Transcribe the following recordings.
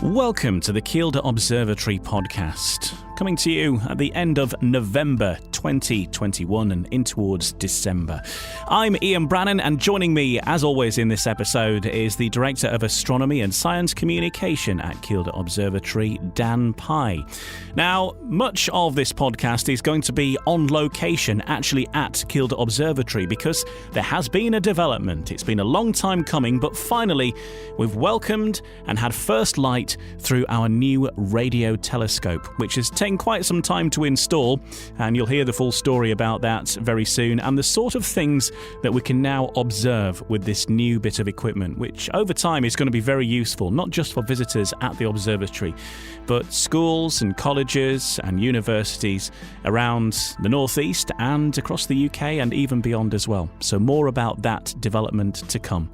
Welcome to the Kielder Observatory podcast, coming to you at the end of November 2021 and in towards December. I'm Ian Brannan, and joining me, as always in this episode, is the Director of Astronomy and Science Communication at Kielder Observatory, Dan Pye. Now, much of this podcast is going to be on location, actually at Kielder Observatory, because there has been a development. It's been a long time coming, but finally we've welcomed and had first light through our new radio telescope, which has taken quite some time to install, and you'll hear the full story about that very soon, and the sort of things that we can now observe with this new bit of equipment, which over time is going to be very useful, not just for visitors at the observatory, but schools and colleges and universities around the northeast and across the UK and even beyond as well. So more about that development to come.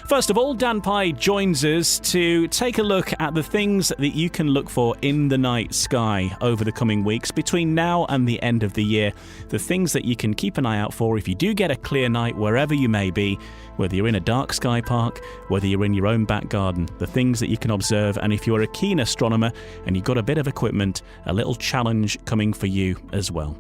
First of all, Dan Pye joins us to take a look at the things that you can look for in the night sky over the coming weeks between now and the end of the year. The things that you can keep an eye out for if you do get a clear night wherever you may be, whether you're in a dark sky park, whether you're in your own back garden, the things that you can observe. And if you're a keen astronomer and you've got a bit of equipment, a little challenge coming for you as well.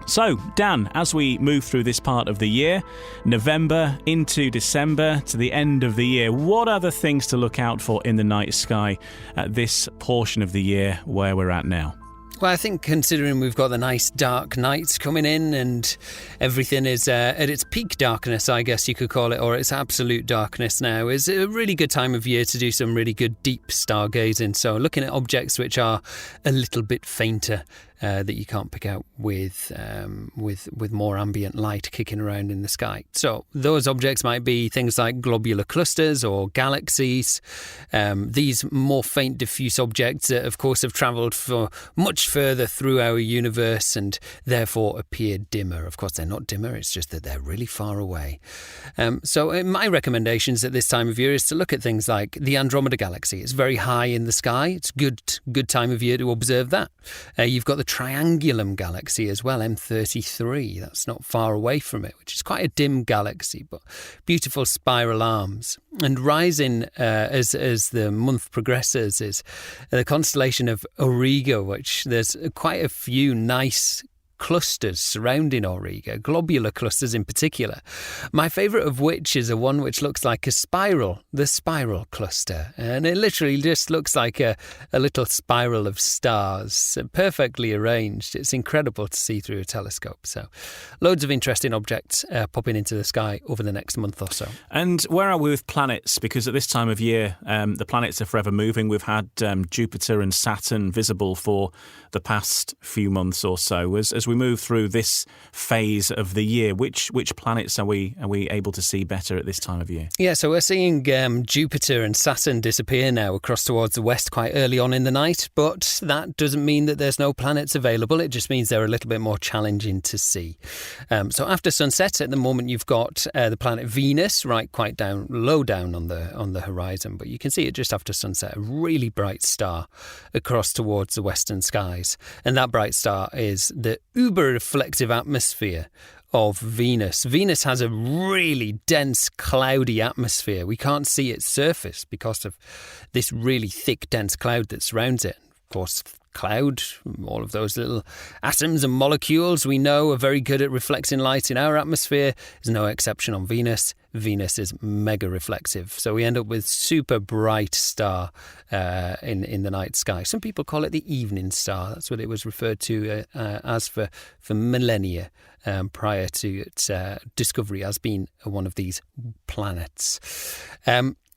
So, Dan, as we move through this part of the year, November into December to the end of the year, what are the things to look out for in the night sky at this portion of the year where we're at now? Well, I think considering we've got the nice dark nights coming in and everything is at its peak darkness, I guess you could call it, or its absolute darkness now, is a really good time of year to do some really good deep stargazing. So looking at objects which are a little bit fainter, that you can't pick out with more ambient light kicking around in the sky. So those objects might be things like globular clusters or galaxies. These more faint diffuse objects that, of course, have travelled for much further through our universe and therefore appear dimmer. Of course, they're not dimmer, it's just that they're really far away. So my recommendations at this time of year is to look at things like the Andromeda Galaxy. It's very high in the sky. It's good time of year to observe that. You've got the Triangulum Galaxy as well, M33. That's not far away from it, which is quite a dim galaxy, but beautiful spiral arms. And rising as the month progresses is the constellation of Auriga, which there's quite a few nice clusters surrounding Auriga, globular clusters in particular. My favourite of which is a one which looks like a spiral, the spiral cluster. And it literally just looks like a little spiral of stars, perfectly arranged. It's incredible to see through a telescope. So loads of interesting objects popping into the sky over the next month or so. And where are we with planets? Because at this time of year, the planets are forever moving. We've had Jupiter and Saturn visible for the past few months or so. As we move through this phase of the year, which planets are we able to see better at this time of year? Yeah, so we're seeing Jupiter and Saturn disappear now across towards the west quite early on in the night, but that doesn't mean that there's no planets available. It just means they're a little bit more challenging to see. So after sunset, at the moment, you've got the planet Venus right quite low down on the horizon, but you can see it just after sunset, a really bright star across towards the western skies. And that bright star is the uber-reflective atmosphere of Venus. Venus has a really dense, cloudy atmosphere. We can't see its surface because of this really thick, dense cloud that surrounds it. Of course, cloud, all of those little atoms and molecules we know are very good at reflecting light in our atmosphere. There's no exception on Venus. Venus is mega reflective. So we end up with super bright star in the night sky. Some people call it the evening star. That's what it was referred to as for millennia prior to its discovery as being one of these planets.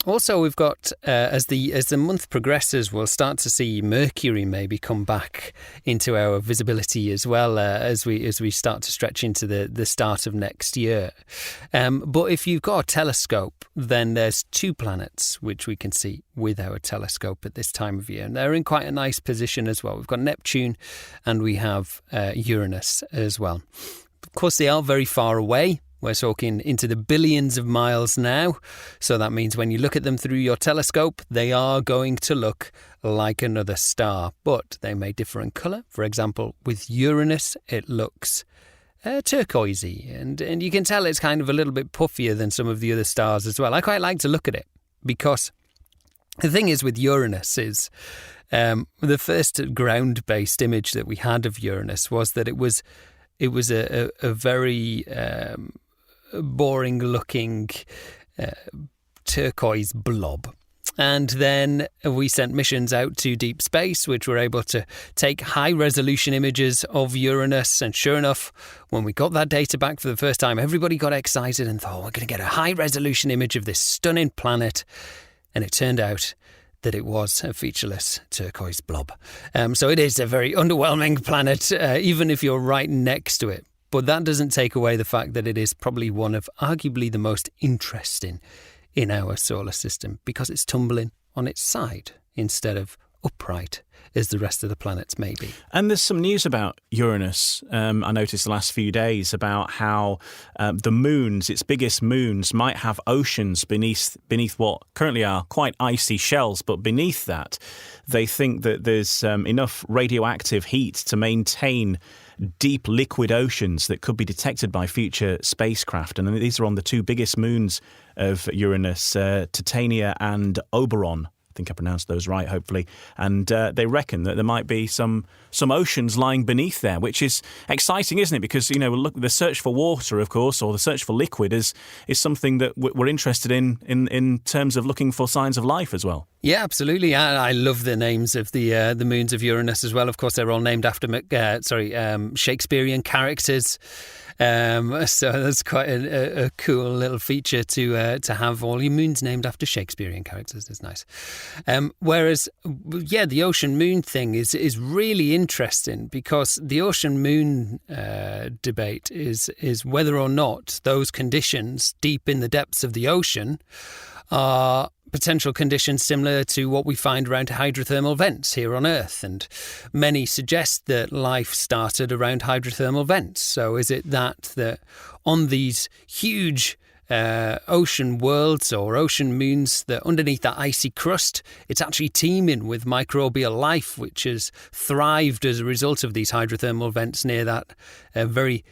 Also, we've got, as the month progresses, we'll start to see Mercury maybe come back into our visibility as well as we start to stretch into the start of next year. But if you've got a telescope, then there's two planets which we can see with our telescope at this time of year. And they're in quite a nice position as well. We've got Neptune and we have Uranus as well. Of course, they are very far away. We're talking into the billions of miles now. So that means when you look at them through your telescope, they are going to look like another star, but they may differ in colour. For example, with Uranus, it looks turquoisey, and you can tell it's kind of a little bit puffier than some of the other stars as well. I quite like to look at it because The thing is with Uranus is the first ground-based image that we had of Uranus was that it was a very boring-looking turquoise blob. And then we sent missions out to deep space, which were able to take high-resolution images of Uranus. And sure enough, when we got that data back for the first time, everybody got excited and thought, we're going to get a high-resolution image of this stunning planet. And it turned out that it was a featureless turquoise blob. So it is a very underwhelming planet, even if you're right next to it. But that doesn't take away the fact that it is probably one of arguably the most interesting in our solar system, because it's tumbling on its side instead of upright as the rest of the planets may be. And there's some news about Uranus, I noticed the last few days, about how the moons, its biggest moons, might have oceans beneath what currently are quite icy shells. But beneath that, they think that there's enough radioactive heat to maintain deep liquid oceans that could be detected by future spacecraft. And these are on the two biggest moons of Uranus, Titania and Oberon. I think I pronounced those right, hopefully. And they reckon that there might be some oceans lying beneath there, which is exciting, isn't it? Because, look, the search for water, of course, or the search for liquid is something that we're interested in terms of looking for signs of life as well. Yeah, absolutely. I love the names of the moons of Uranus as well. Of course, they're all named after Shakespearean characters. So that's quite a cool little feature to have all your moons named after Shakespearean characters. That's nice. Whereas, the ocean moon thing is really interesting, because the ocean moon debate is whether or not those conditions deep in the depths of the ocean are potential conditions similar to what we find around hydrothermal vents here on Earth. And many suggest that life started around hydrothermal vents. So is it that on these huge ocean worlds or ocean moons, that underneath that icy crust, it's actually teeming with microbial life, which has thrived as a result of these hydrothermal vents near that very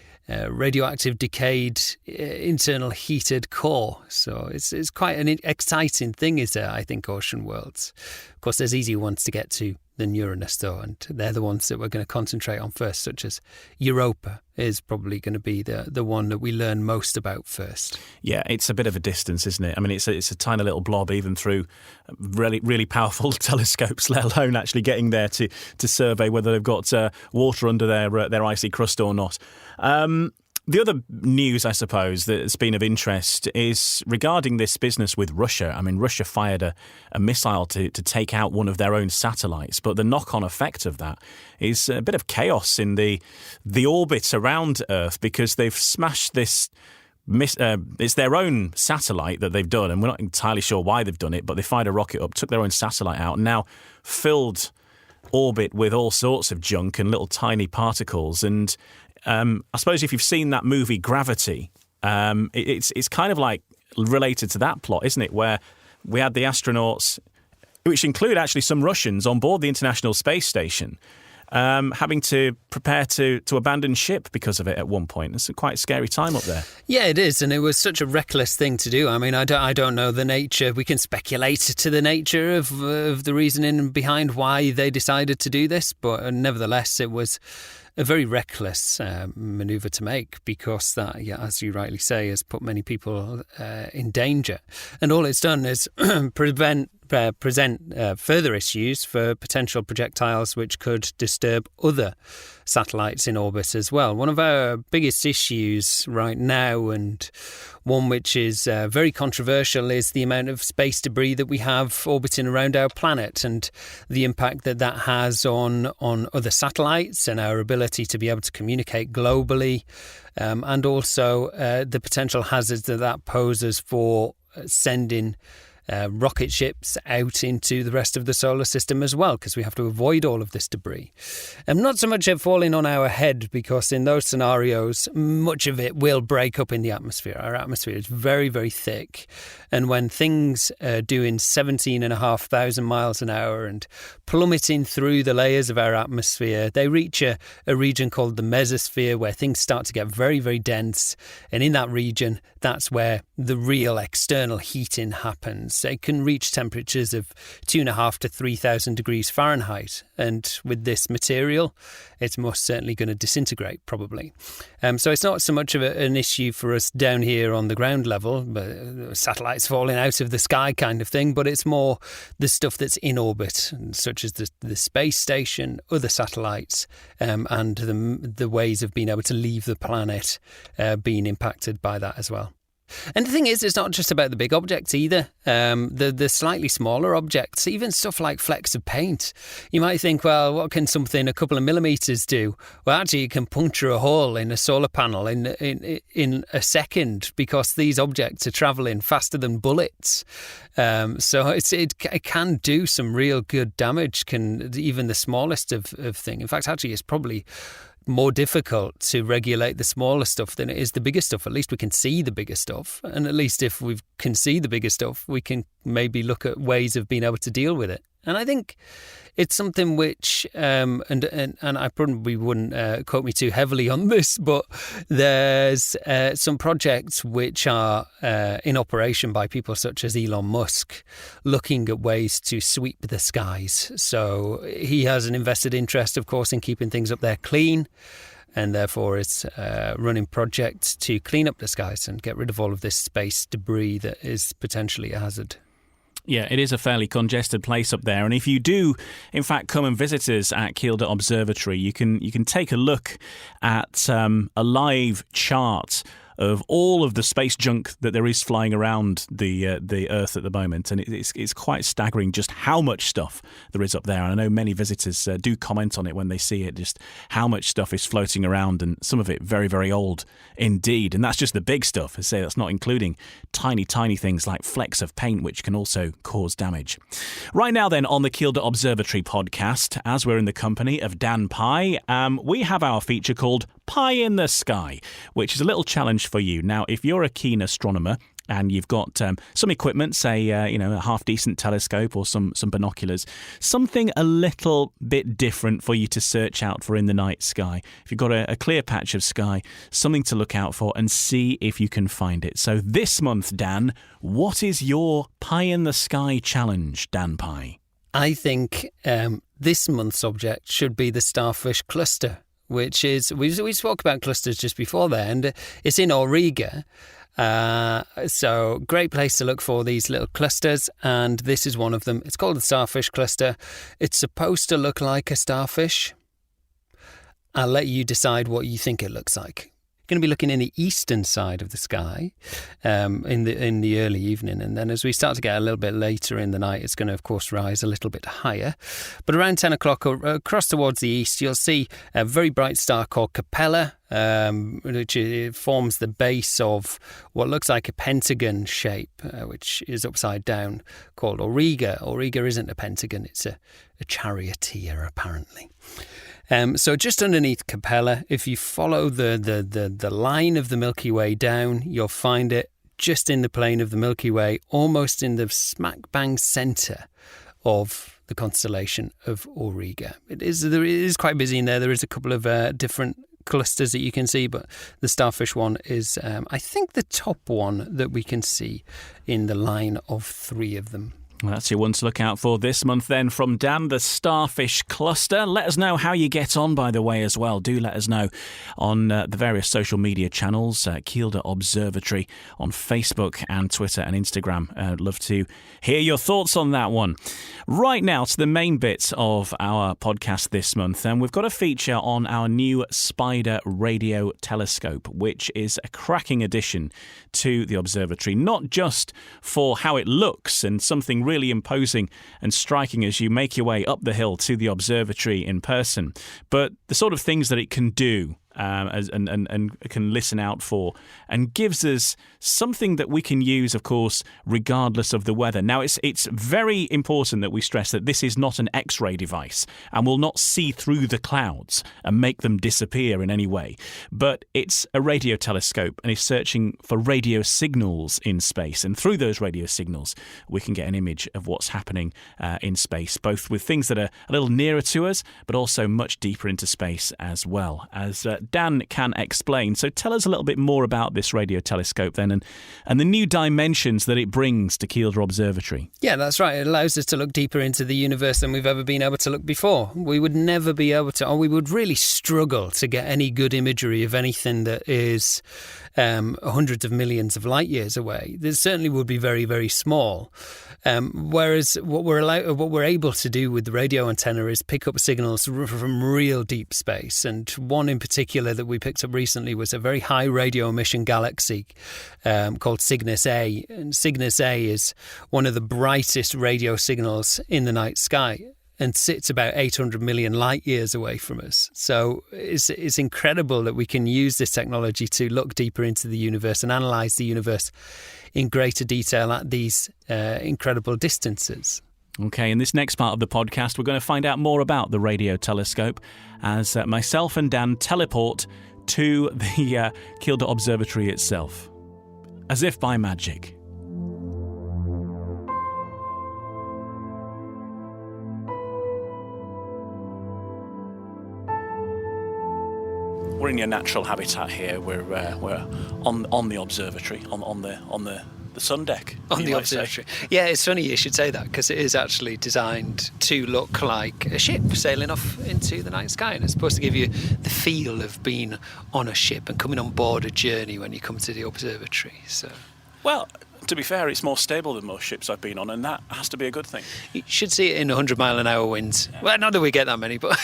radioactive, decayed, internal heated core. So it's quite an exciting thing, is there, I think, ocean worlds. Of course, there's easier ones to get to than Uranus, though, and they're the ones that we're going to concentrate on first, such as Europa is probably going to be the one that we learn most about first. Yeah, it's a bit of a distance, isn't it? I mean, it's a tiny little blob, even through really, really powerful telescopes, let alone actually getting there to survey whether they've got water under their icy crust or not. The other news, I suppose, that's been of interest is regarding this business with Russia. I mean, Russia fired a missile to take out one of their own satellites, but the knock-on effect of that is a bit of chaos in the orbit around Earth, because they've smashed this. It's their own satellite that they've done, and we're not entirely sure why they've done it, but they fired a rocket up, took their own satellite out, and now filled orbit with all sorts of junk and little tiny particles. And I suppose if you've seen that movie Gravity, it's kind of like related to that plot, isn't it? Where we had the astronauts, which include actually some Russians, on board the International Space Station, having to prepare to abandon ship because of it at one point. It's a quite scary time up there. Yeah, it is, and it was such a reckless thing to do. I mean, I don't know the nature. We can speculate to the nature of the reasoning behind why they decided to do this, but nevertheless, it was a very reckless manoeuvre to make, because that, as you rightly say, has put many people in danger. And all it's done is present further issues for potential projectiles which could disturb other satellites in orbit as well. One of our biggest issues right now, and one which is very controversial, is the amount of space debris that we have orbiting around our planet, and the impact that has on other satellites and our ability to be able to communicate globally, and also the potential hazards that poses for sending rocket ships out into the rest of the solar system as well, because we have to avoid all of this debris. Not so much it falling on our head, because in those scenarios, much of it will break up in the atmosphere. Our atmosphere is very, very thick. And when things are doing 17,500 miles an hour and plummeting through the layers of our atmosphere, they reach a region called the mesosphere, where things start to get very, very dense. And in that region, that's where the real external heating happens. it can reach temperatures of 2.5 to 3,000 degrees Fahrenheit. And with this material, it's most certainly going to disintegrate, probably. So it's not so much of an issue for us down here on the ground level, but satellites falling out of the sky kind of thing, but it's more the stuff that's in orbit, such as the space station, other satellites, and the ways of being able to leave the planet being impacted by that as well. And the thing is, it's not just about the big objects either. The slightly smaller objects, even stuff like flecks of paint. You might think, well, what can something a couple of millimetres do? Well, actually, it can puncture a hole in a solar panel in a second, because these objects are travelling faster than bullets. So it can do some real good damage, even the smallest of things. In fact, actually, it's probably more difficult to regulate the smaller stuff than it is the bigger stuff. At least we can see the bigger stuff. And at least if we can see the bigger stuff, we can maybe look at ways of being able to deal with it. And I think it's something which, and I probably wouldn't quote me too heavily on this, but there's some projects which are in operation by people such as Elon Musk, looking at ways to sweep the skies. So he has an invested interest, of course, in keeping things up there clean, and therefore it's running projects to clean up the skies and get rid of all of this space debris that is potentially a hazard. Yeah, it is a fairly congested place up there. And if you do, in fact, come and visit us at Kielder Observatory, you can take a look at a live chart of all of the space junk that there is flying around the Earth at the moment. And it's quite staggering just how much stuff there is up there. And I know many visitors do comment on it when they see it, just how much stuff is floating around, and some of it very, very old indeed. And that's just the big stuff. I say that's not including tiny, tiny things like flecks of paint, which can also cause damage. Right now then, on the Kielder Observatory podcast, as we're in the company of Dan Pye, we have our feature called Pie in the Sky, which is a little challenge for you. Now, if you're a keen astronomer and you've got some equipment, say, a half-decent telescope or some binoculars, something a little bit different for you to search out for in the night sky. If you've got a clear patch of sky, something to look out for and see if you can find it. So this month, Dan, what is your Pie in the Sky challenge, Dan Pye? I think this month's object should be the starfish cluster, which is, we spoke about clusters just before there, and it's in Auriga. So great place to look for these little clusters, and this is one of them. It's called the starfish cluster. It's supposed to look like a starfish. I'll let you decide what you think it looks like. Going to be looking in the eastern side of the sky in the early evening, and then as we start to get a little bit later in the night, it's going to of course rise a little bit higher. But around 10 o'clock across towards the east, you'll see a very bright star called Capella, which forms the base of what looks like a pentagon shape, which is upside down, called Auriga. Auriga isn't a pentagon, it's a charioteer apparently. So just underneath Capella, if you follow the line of the Milky Way down, you'll find it just in the plane of the Milky Way, almost in the smack bang centre of the constellation of Auriga. It is quite busy in there. There is a couple of different clusters that you can see, but the starfish one is, I think, the top one that we can see in the line of three of them. Well, that's your one to look out for this month then from Dan, the Starfish Cluster. Let us know how you get on, by the way, as well. Do let us know on the various social media channels, Kielder Observatory on Facebook and Twitter and Instagram. I'd love to hear your thoughts on that one. Right now to the main bit of our podcast this month, and we've got a feature on our new Spider radio telescope, which is a cracking addition to the observatory, not just for how it looks and something really imposing and striking as you make your way up the hill to the observatory in person, but the sort of things that it can do and can listen out for, and gives us something that we can use, of course, regardless of the weather. Now, it's very important that we stress that this is not an X-ray device and will not see through the clouds and make them disappear in any way. But it's a radio telescope and is searching for radio signals in space. And through those radio signals, we can get an image of what's happening in space, both with things that are a little nearer to us, but also much deeper into space as well. As Dan can explain. So tell us a little bit more about this radio telescope then and the new dimensions that it brings to Kielder Observatory. Yeah, that's right. It allows us to look deeper into the universe than we've ever been able to look before. We would never be able to, or we would really struggle to get any good imagery of anything that is hundreds of millions of light years away. It certainly would be very, very small. Whereas what we're able to do with the radio antenna is pick up signals from real deep space. And one in particular that we picked up recently was a very high radio emission galaxy called Cygnus A. And Cygnus A is one of the brightest radio signals in the night sky and sits about 800 million light years away from us. So it's incredible that we can use this technology to look deeper into the universe and analyse the universe in greater detail at these incredible distances. Okay, in this next part of the podcast, we're going to find out more about the radio telescope as myself and Dan teleport to the Kielder Observatory itself, as if by magic. We're in your natural habitat here. We're on the observatory, on the sun deck. On the observatory. Yeah, it's funny you should say that because it is actually designed to look like a ship sailing off into the night sky, and it's supposed to give you the feel of being on a ship and coming on board a journey when you come to the observatory. So, well, to be fair, it's more stable than most ships I've been on, and that has to be a good thing. You should see it in 100-mile-an-hour winds. Yeah. Well, not that we get that many, but...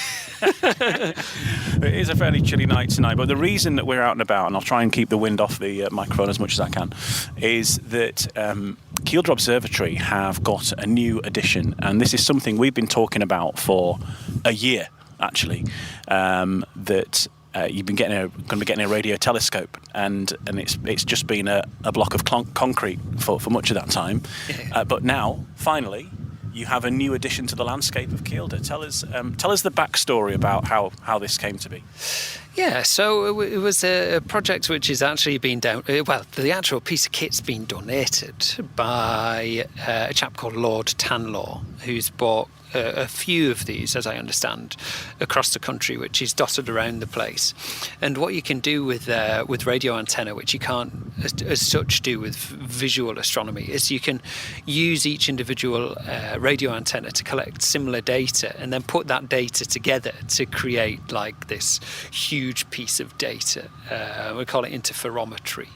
It is a fairly chilly night tonight, but the reason that we're out and about, and I'll try and keep the wind off the microphone as much as I can, is that Kielder Observatory have got a new addition, and this is something we've been talking about for a year, actually, that... you've been going to be getting a radio telescope, and it's just been a block of concrete for much of that time. Yeah. But now, finally, you have a new addition to the landscape of Kielder. Tell us the backstory about how this came to be. Yeah, so it was a project which is actually been the actual piece of kit's been donated by a chap called Lord Tanlaw, who's bought a few of these, as I understand, across the country, which is dotted around the place. And what you can do with radio antenna, which you can't as such do with visual astronomy, is you can use each individual radio antenna to collect similar data and then put that data together to create like this huge piece of data. We call it interferometry.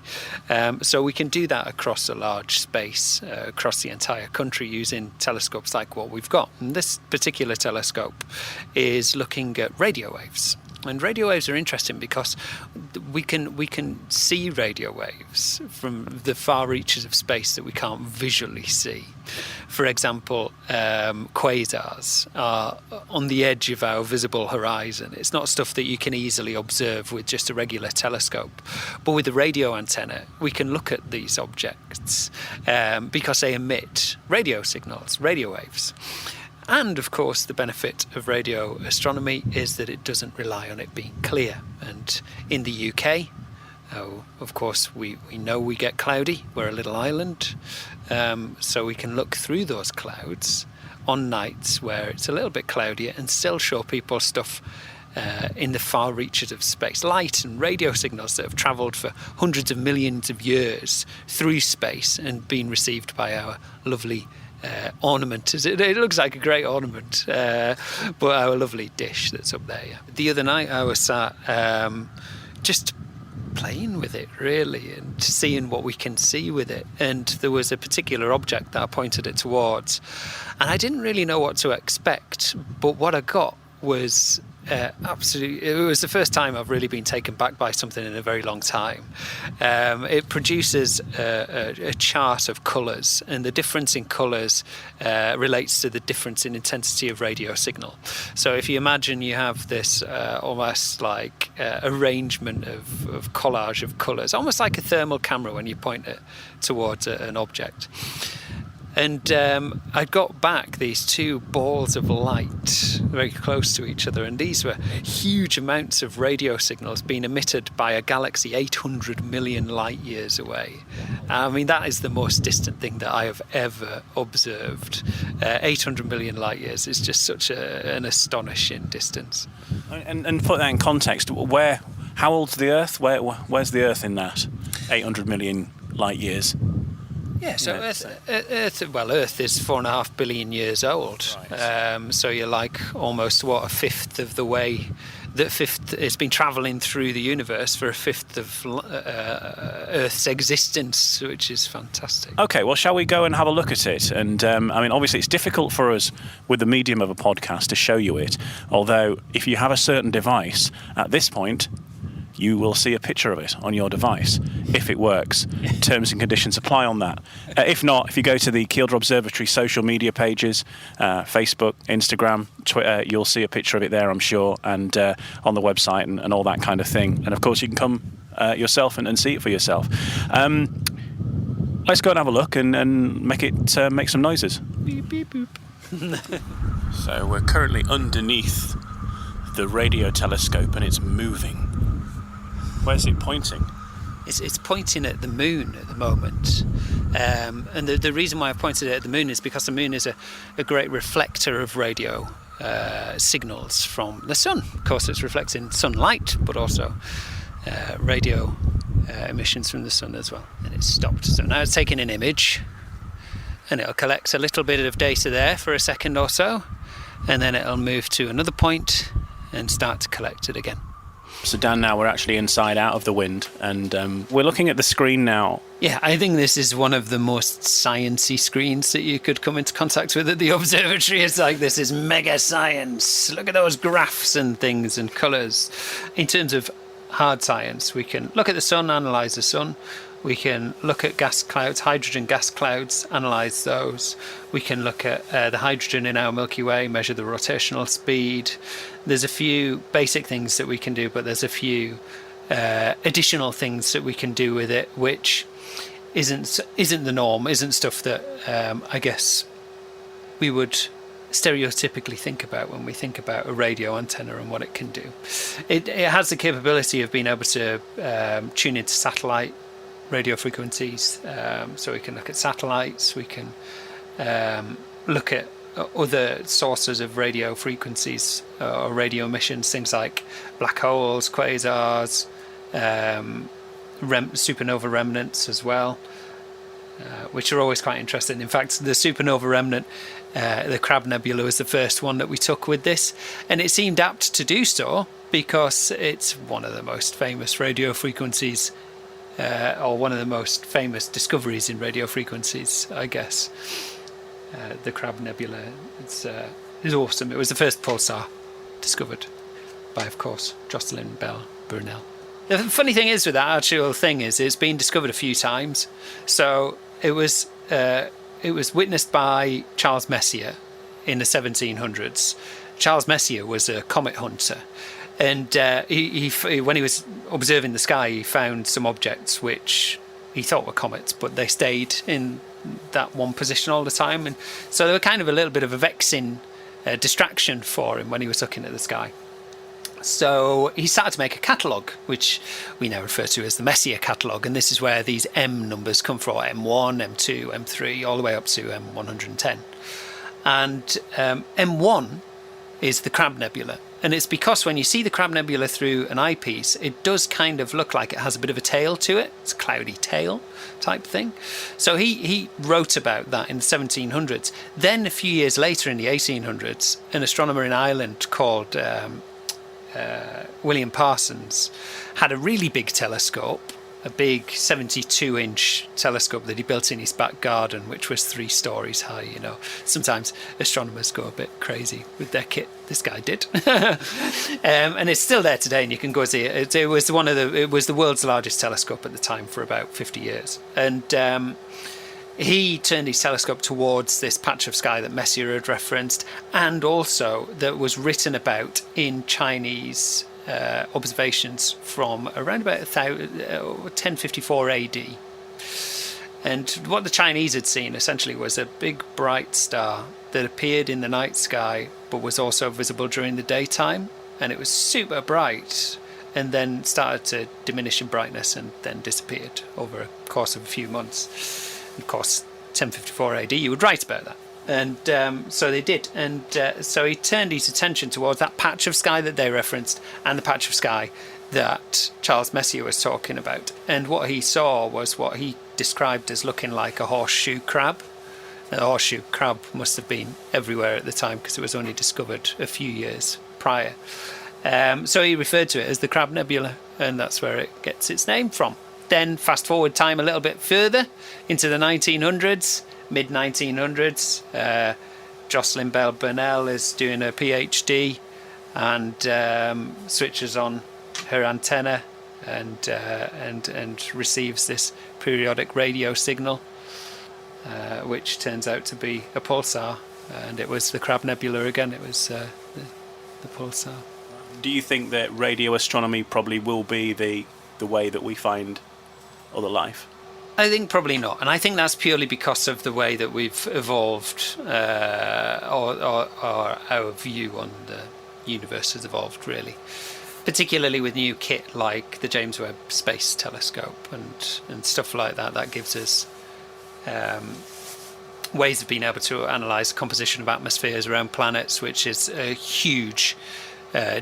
So we can do that across a large space, across the entire country, using telescopes like what we've got. And this particular telescope is looking at radio waves. And radio waves are interesting because we can see radio waves from the far reaches of space that we can't visually see. For example, quasars are on the edge of our visible horizon. It's not stuff that you can easily observe with just a regular telescope. But with the radio antenna, we can look at these objects because they emit radio signals, radio waves. And, of course, the benefit of radio astronomy is that it doesn't rely on it being clear. And in the UK, of course, we know we get cloudy. We're a little island. So we can look through those clouds on nights where it's a little bit cloudier and still show people stuff in the far reaches of space. Light and radio signals that have travelled for hundreds of millions of years through space and been received by our lovely ornament. It looks like a great ornament, but our lovely dish that's up there. Yeah. The other night I was sat just playing with it really and seeing what we can see with it, and there was a particular object that I pointed it towards, and I didn't really know what to expect, but what I got was absolutely, it was the first time I've really been taken back by something in a very long time. It produces a chart of colours, and the difference in colours relates to the difference in intensity of radio signal. So if you imagine you have this almost like arrangement of collage of colours, almost like a thermal camera when you point it towards an object. And I got back these two balls of light very close to each other, and these were huge amounts of radio signals being emitted by a galaxy 800 million light years away. I mean, that is the most distant thing that I have ever observed. 800 million light years is just such an astonishing distance. And put that in context, How old's the Earth? Where's the Earth in that? 800 million light years. Yeah, so Earth is 4.5 billion years old. Right. So you're like almost, a fifth of the way. It's been travelling through the universe for a fifth of Earth's existence, which is fantastic. Okay, well, shall we go and have a look at it? And obviously it's difficult for us with the medium of a podcast to show you it, although if you have a certain device, at this point, you will see a picture of it on your device, if it works. Terms and conditions apply on that. If not, if you go to the Kielder Observatory social media pages, Facebook, Instagram, Twitter, you'll see a picture of it there, I'm sure, and on the website and all that kind of thing. And of course, you can come yourself and see it for yourself. Let's go and have a look and make some noises. Beep, beep, boop. So we're currently underneath the radio telescope and it's moving. Where's it pointing? It's pointing at the moon at the moment. And the reason why I've pointed it at the moon is because the moon is a great reflector of radio signals from the sun. Of course, it's reflecting sunlight, but also radio emissions from the sun as well. And it's stopped. So now it's taking an image, and it'll collect a little bit of data there for a second or so, and then it'll move to another point and start to collect it again. So Dan, now we're actually inside out of the wind, and we're looking at the screen now. Yeah, I think this is one of the most sciencey screens that you could come into contact with at the observatory. It's like, this is mega science. Look at those graphs and things and colours. In terms of hard science, we can look at the sun, analyse the sun. We can look at gas clouds, hydrogen gas clouds, analyse those. We can look at the hydrogen in our Milky Way, measure the rotational speed. There's a few basic things that we can do, but there's a few additional things that we can do with it, which isn't the norm, isn't stuff that I guess we would stereotypically think about when we think about a radio antenna and what it can do. It has the capability of being able to tune into satellite radio frequencies, so we can look at satellites, we can look at other sources of radio frequencies or radio emissions, things like black holes, quasars, supernova remnants as well, which are always quite interesting. In fact, the supernova remnant, the Crab Nebula, was the first one that we took with this, and it seemed apt to do so because it's one of the most famous radio frequencies, or one of the most famous discoveries in radio frequencies, I guess. The Crab Nebula is awesome. It was the first pulsar discovered by, of course, Jocelyn Bell Burnell. The funny thing is with that actual thing is it's been discovered a few times. So it was witnessed by Charles Messier in the 1700s. Charles Messier was a comet hunter. And he when he was observing the sky, he found some objects which he thought were comets, but they stayed in that one position all the time. And so they were kind of a little bit of a vexing distraction for him when he was looking at the sky. So he started to make a catalogue, which we now refer to as the Messier catalogue. And this is where these M numbers come from, M1, M2, M3, all the way up to M110. And M1 is the Crab Nebula. And it's because when you see the Crab Nebula through an eyepiece, it does kind of look like it has a bit of a tail to it. It's a cloudy tail type thing. So he wrote about that in the 1700s. Then a few years later in the 1800s, an astronomer in Ireland called William Parsons had a really big telescope, a big 72-inch telescope that he built in his back garden, which was 3 stories high. You know, sometimes astronomers go a bit crazy with their kit. This guy did, and it's still there today, and you can go see it. It was the world's largest telescope at the time for about 50 years, and he turned his telescope towards this patch of sky that Messier had referenced, and also that was written about in Chinese observations from around about 1054 AD. And what the Chinese had seen essentially was a big bright star that appeared in the night sky but was also visible during the daytime, and it was super bright and then started to diminish in brightness and then disappeared over a course of a few months. Of course, 1054 AD, you would write about that. And so they did. And so he turned his attention towards that patch of sky that they referenced and the patch of sky that Charles Messier was talking about. And what he saw was what he described as looking like a horseshoe crab. Now, the horseshoe crab must have been everywhere at the time because it was only discovered a few years prior. So he referred to it as the Crab Nebula, and that's where it gets its name from. Then fast forward time a little bit further into the 1900s, mid-1900s. Jocelyn Bell Burnell is doing a PhD and switches on her antenna and receives this periodic radio signal, which turns out to be a pulsar. And it was the Crab Nebula again. It was the pulsar. Do you think that radio astronomy probably will be the way that we find other life? I think probably not, and I think that's purely because of the way that we've evolved, or our view on the universe has evolved, really. Particularly with new kit like the James Webb Space Telescope and stuff like that. That gives us ways of being able to analyse the composition of atmospheres around planets, which is a huge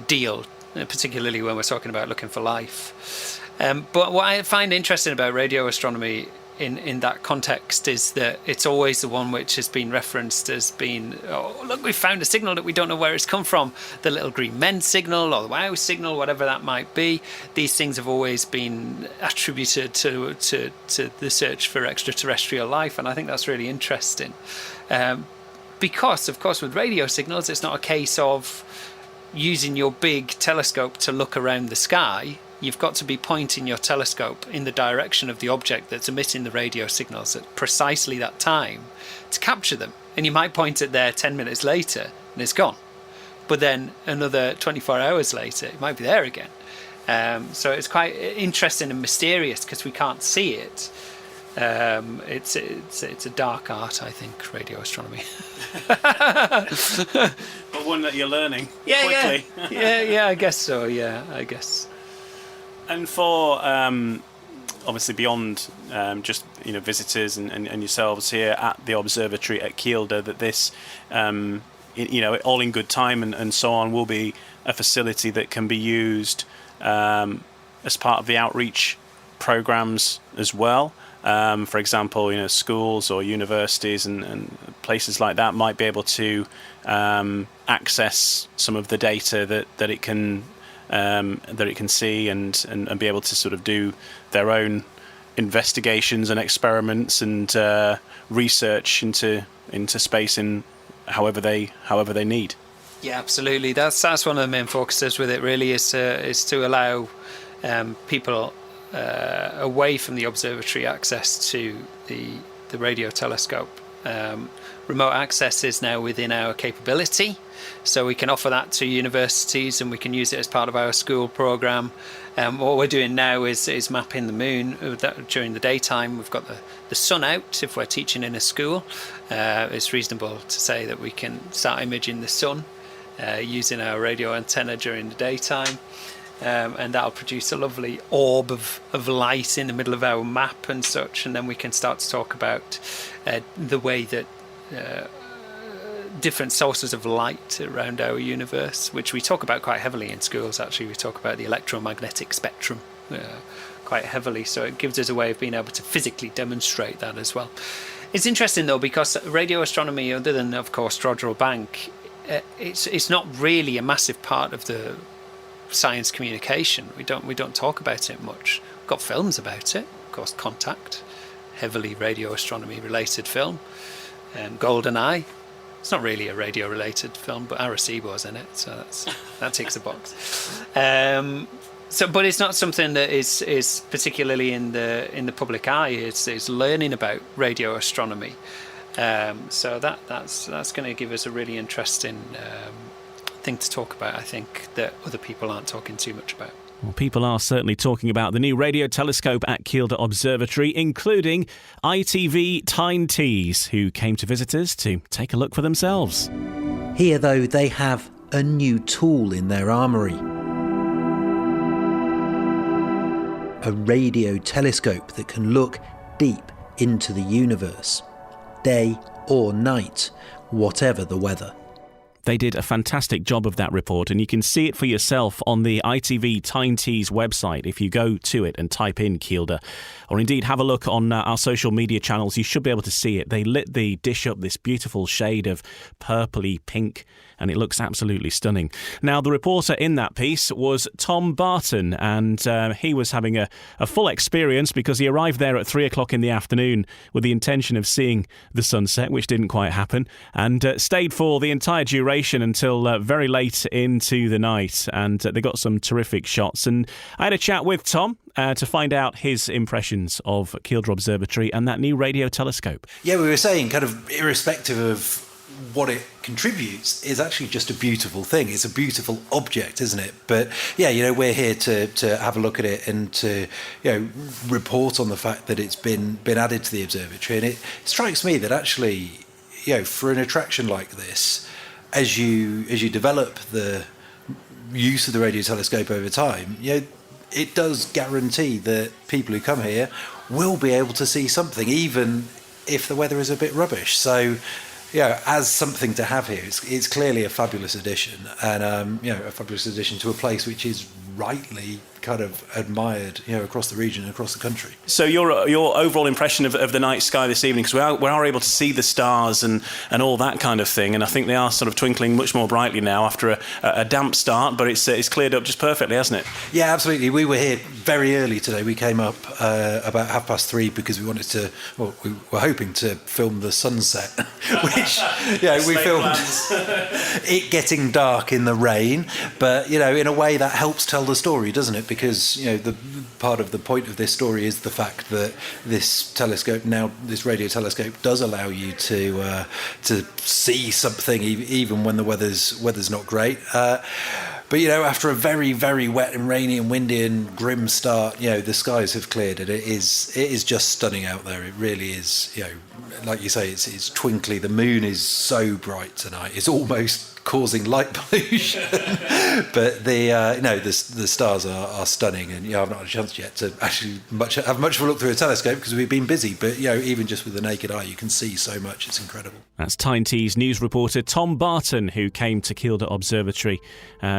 deal, particularly when we're talking about looking for life. But what I find interesting about radio astronomy in that context is that it's always the one which has been referenced as being, oh, look, we found a signal that we don't know where it's come from. The little green men signal or the wow signal, whatever that might be. These things have always been attributed to the search for extraterrestrial life, and I think that's really interesting. Because, of course, with radio signals, it's not a case of using your big telescope to look around the sky. You've got to be pointing your telescope in the direction of the object that's emitting the radio signals at precisely that time to capture them. And you might point it there 10 minutes later and it's gone. But then another 24 hours later, it might be there again. So it's quite interesting and mysterious because we can't see it. It's a dark art, I think, radio astronomy. But one that you're learning quickly. Yeah, I guess so. Yeah, I guess. And for obviously beyond just visitors and yourselves here at the observatory at Kielder, that this all in good time and so on will be a facility that can be used as part of the outreach programs as well. For example, schools or universities and places like that might be able to access some of the data that it can see and be able to sort of do their own investigations and experiments and research into space in however they need. Yeah, absolutely. That's one of the main focuses with it. Really, is to allow people away from the observatory access to the radio telescope. Remote access is now within our capability, so we can offer that to universities and we can use it as part of our school program. What we're doing now is mapping the moon during the daytime. We've got the sun out if we're teaching in a school. It's reasonable to say that we can start imaging the sun using our radio antenna during the daytime. And that'll produce a lovely orb of light in the middle of our map and such, and then we can start to talk about the way that different sources of light around our universe, which we talk about quite heavily in schools. Actually, we talk about the electromagnetic spectrum quite heavily, so it gives us a way of being able to physically demonstrate that as well. It's interesting though, because radio astronomy, other than of course Jodrell Bank, it's not really a massive part of the science communication. We don't talk about it much. We've got films about it, of course. Contact, heavily radio astronomy related film. GoldenEye, it's not really a radio related film, but Arecibo's in it, so that ticks a box. But it's not something that is particularly in the public eye. It's learning about radio astronomy. So that's going to give us a really interesting thing to talk about, I think, that other people aren't talking too much about. Well, people are certainly talking about the new radio telescope at Kielder Observatory, including ITV Tyne Tees, who came to visitors to take a look for themselves. Here, though, they have a new tool in their armoury. A radio telescope that can look deep into the universe, day or night, whatever the weather. They did a fantastic job of that report, and you can see it for yourself on the ITV Tyne Tees website. If you go to it and type in Kielder, or indeed have a look on our social media channels, you should be able to see it. They lit the dish up this beautiful shade of purpley pink, and it looks absolutely stunning. Now, the reporter in that piece was Tom Barton, and he was having a full experience because he arrived there at 3 o'clock in the afternoon with the intention of seeing the sunset, which didn't quite happen, and stayed for the entire duration until very late into the night, and they got some terrific shots. And I had a chat with Tom to find out his impressions of Kielder Observatory and that new radio telescope. Yeah, we were saying, kind of irrespective of what it contributes, is actually just a beautiful thing. It's a beautiful object, isn't it? But yeah, we're here to have a look at it and to report on the fact that it's been added to the observatory. And it strikes me that actually, for an attraction like this, as you develop the use of the radio telescope over time, it does guarantee that people who come here will be able to see something, even if the weather is a bit rubbish. So as something to have here, it's clearly a fabulous addition, and a fabulous addition to a place which is rightly kind of admired, across the region and across the country. So your overall impression of the night sky this evening, because we are able to see the stars and all that kind of thing, and I think they are sort of twinkling much more brightly now after a damp start, but it's cleared up just perfectly, hasn't it? Yeah, absolutely. We were here very early today. We came up about 3:30 because we were hoping to film the sunset, which we filmed it getting dark in the rain, but in a way that helps tell the story, doesn't it? Because the part of the point of this story is the fact that this radio telescope does allow you to see something even when the weather's not great. But after a very, very wet and rainy and windy and grim start, the skies have cleared, and it is just stunning out there. It really is. Like you say, it's twinkly. The moon is so bright tonight; it's almost causing light pollution. But the stars are stunning, and I've not had a chance yet to actually have much of a look through a telescope because we've been busy. But even just with the naked eye, you can see so much. It's incredible. That's Tyne Tees news reporter Tom Barton, who came to Kielder Observatory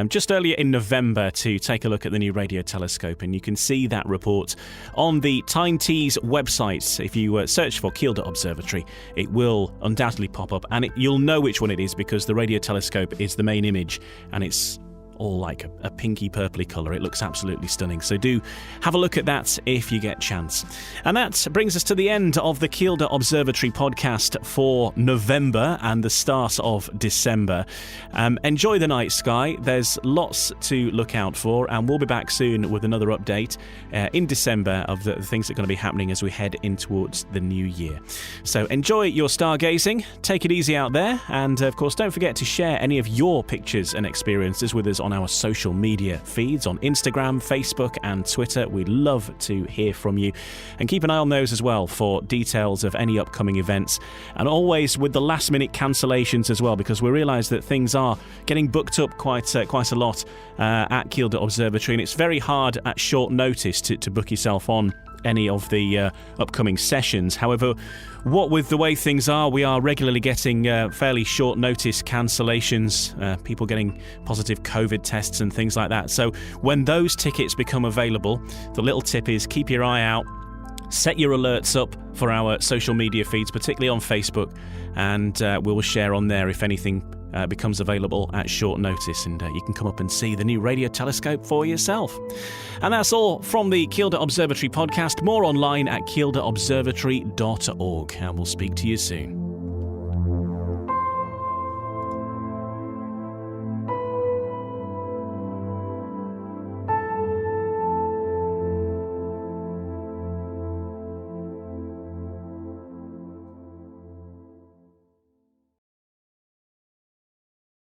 just earlier in November to take a look at the new radio telescope, and you can see that report on the Tyne Tees website. If you search for Kielder Observatory, it will undoubtedly pop up, and you'll know which one it is because the radio telescope is the main image, and it's all like a pinky purpley colour. It looks absolutely stunning. So do have a look at that if you get a chance. And that brings us to the end of the Kielder Observatory podcast for November and the start of December. Enjoy the night sky. There's lots to look out for, and we'll be back soon with another update in December of the things that are going to be happening as we head in towards the new year. So enjoy your stargazing, take it easy out there, and of course don't forget to share any of your pictures and experiences with us on our social media feeds on Instagram, Facebook and Twitter. We'd love to hear from you, and keep an eye on those as well for details of any upcoming events, and always with the last minute cancellations as well, because we realise that things are getting booked up quite a lot at Kielder Observatory, and it's very hard at short notice to book yourself on any of the upcoming sessions. However, what with the way things are, we are regularly getting fairly short notice cancellations, people getting positive COVID tests and things like that. So when those tickets become available, the little tip is keep your eye out, set your alerts up for our social media feeds, particularly on Facebook, and we will share on there if anything becomes available at short notice, and you can come up and see the new radio telescope for yourself. And that's all from the Kielder Observatory podcast. More online at kielderobservatory.org, and we'll speak to you soon.